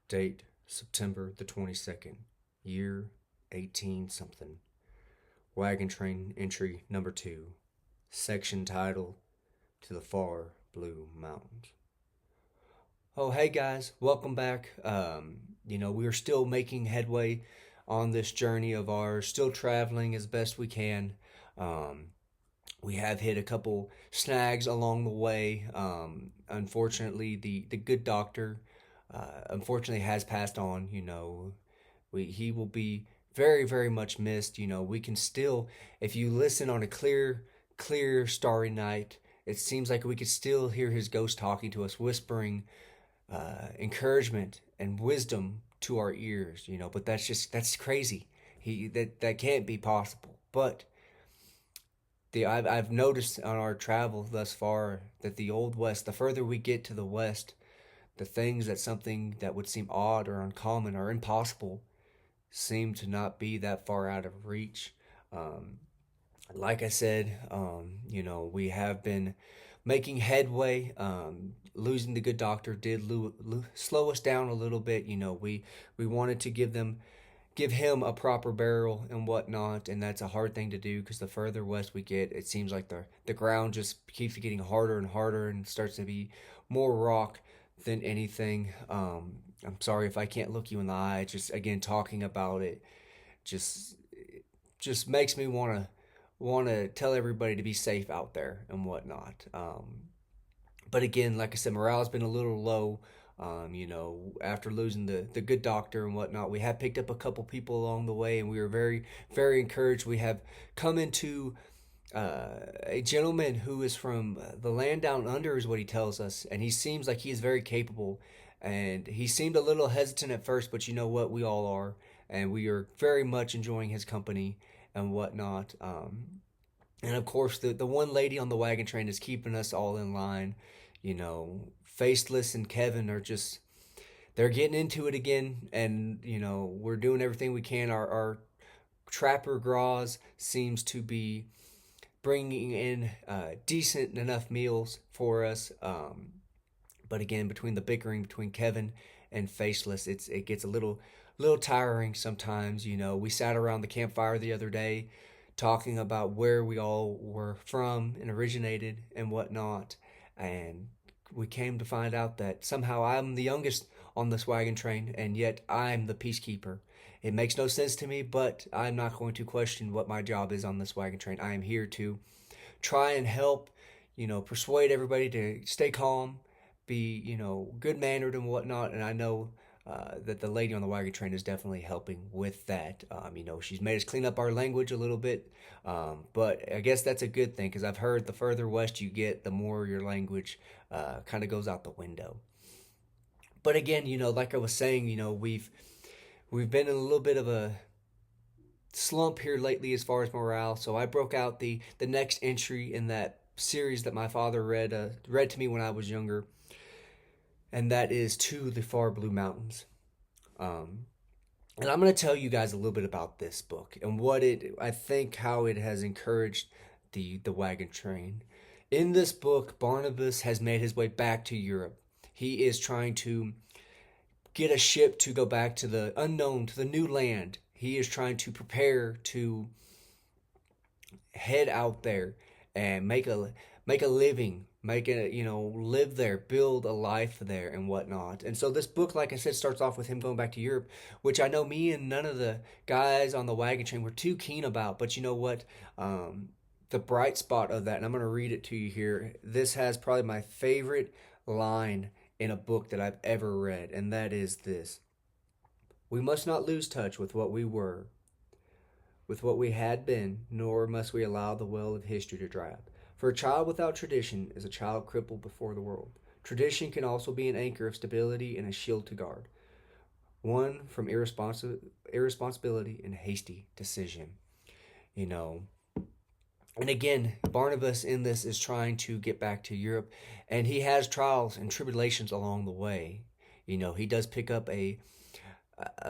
Date September the 22nd, year 18 something. Wagon train entry number 2, section title To the Far Blue Mountains. Oh, hey guys, welcome back. We are still making headway on this journey of ours, still traveling as best we can. Um, we have hit a couple snags along the way. Unfortunately, the good doctor, unfortunately, has passed on. He will be very, very much missed. We can still, if you listen on a clear, starry night, it seems like we could still hear his ghost talking to us, whispering encouragement and wisdom to our ears. But that's crazy. That can't be possible. But I've noticed on our travel thus far that the old west, the further we get to the west, the things that something that would seem odd or uncommon or impossible seem to not be that far out of reach. Um, like I said, we have been making headway. Losing the good doctor did slow us down a little bit. We wanted to give him a proper burial and whatnot, and that's a hard thing to do because the further west we get, it seems like the ground just keeps getting harder and harder and starts to be more rock than anything. I'm sorry if I can't look you in the eye. Just again talking about it, just just makes me want to tell everybody to be safe out there and whatnot. But again, like I said, morale's been a little low. After losing the good doctor and whatnot, we have picked up a couple people along the way, and we were very, very encouraged. We have come into a gentleman who is from the land down under, is what he tells us, and he seems like he is very capable. And he seemed a little hesitant at first, but you know what? We all are, and we are very much enjoying his company and whatnot. And of course, the one lady on the wagon train is keeping us all in line. Faceless and Kevin are just, they're getting into it again, and we're doing everything we can. Our trapper Graz seems to be bringing in decent enough meals for us. But again, between the bickering between Kevin and Faceless, it gets a little tiring sometimes. We sat around the campfire the other day talking about where we all were from and originated and whatnot, and we came to find out that somehow I'm the youngest on this wagon train, and yet I'm the peacekeeper. It makes no sense to me, but I'm not going to question what my job is on this wagon train. I am here to try and help, persuade everybody to stay calm, be, good mannered and whatnot. And I know that the lady on the wagon train is definitely helping with that. She's made us clean up our language a little bit, but I guess that's a good thing because I've heard the further west you get, the more your language kind of goes out the window. But again, like I was saying, we've been in a little bit of a slump here lately as far as morale. So I broke out the next entry in that series that my father read to me when I was younger, and that is To the Far Blue Mountains. Um, and I'm going to tell you guys a little bit about this book and I think how it has encouraged the wagon train. In this book, Barnabas has made his way back to Europe. He is trying to get a ship to go back to the unknown, to the new land. He is trying to prepare to head out there and make a living, live there, build a life there and whatnot. And so this book, like I said, starts off with him going back to Europe, which I know me and none of the guys on the wagon train were too keen about. But you know what? The bright spot of that, and I'm going to read it to you here. This has probably my favorite line in a book that I've ever read, and that is this: "We must not lose touch with what we were, with what we had been, nor must we allow the well of history to dry up. For a child without tradition is a child crippled before the world. Tradition can also be an anchor of stability and a shield to guard one from irresponsibility and hasty decision." You know, and again, Barnabas in this is trying to get back to Europe, and he has trials and tribulations along the way. He does pick up a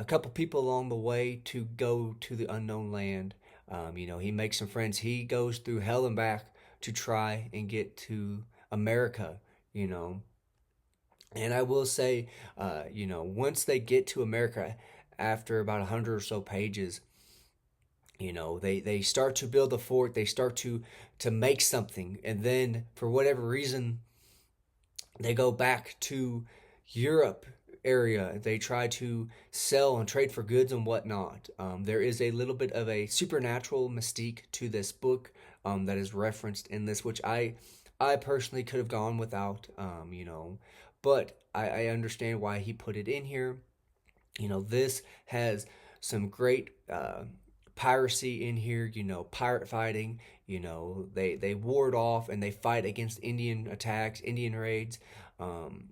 couple people along the way to go to the unknown land. He makes some friends. He goes through hell and back to try and get to America. You know, And I will say, once they get to America, after about 100 or so pages, they start to build a fort. They start to make something, and then for whatever reason, they go back to Europe area. They try to sell and trade for goods and whatnot. There is a little bit of a supernatural mystique to this book that is referenced in this, which I personally could have gone without. But I understand why he put it in here. This has some great piracy in here, pirate fighting. They ward off and they fight against Indian attacks, Indian raids. Um,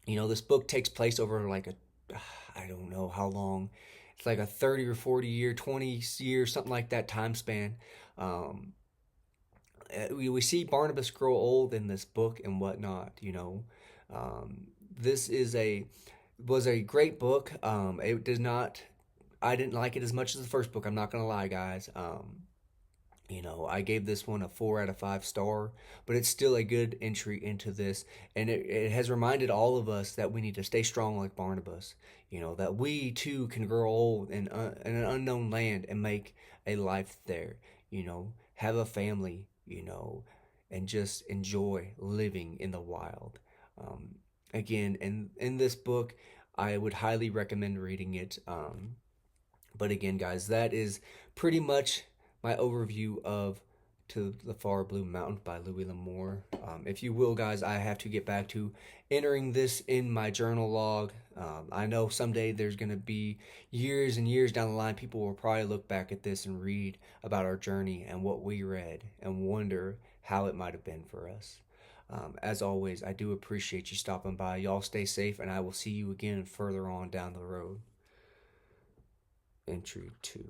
this book takes place over like I don't know how long. It's like a 30 or 40 year, 20 year, something like that time span. Um, we see Barnabas grow old in this book and whatnot. This was a great book. It does not. I didn't like it as much as the first book. I'm not gonna lie, guys. I gave this one a 4 out of 5 star, but it's still a good entry into this, and it has reminded all of us that we need to stay strong like Barnabas. That we too can grow old in an unknown land and make a life there. Have a family. And just enjoy living in the wild. Um, Again, in this book, I would highly recommend reading it. But again, guys, that is pretty much my overview of To the Far Blue Mountains by Louis L'Amour. If you will, guys, I have to get back to entering this in my journal log. I know someday there's going to be years and years down the line, people will probably look back at this and read about our journey and what we read and wonder how it might have been for us. As always, I do appreciate you stopping by. Y'all stay safe, and I will see you again further on down the road. Entry 2.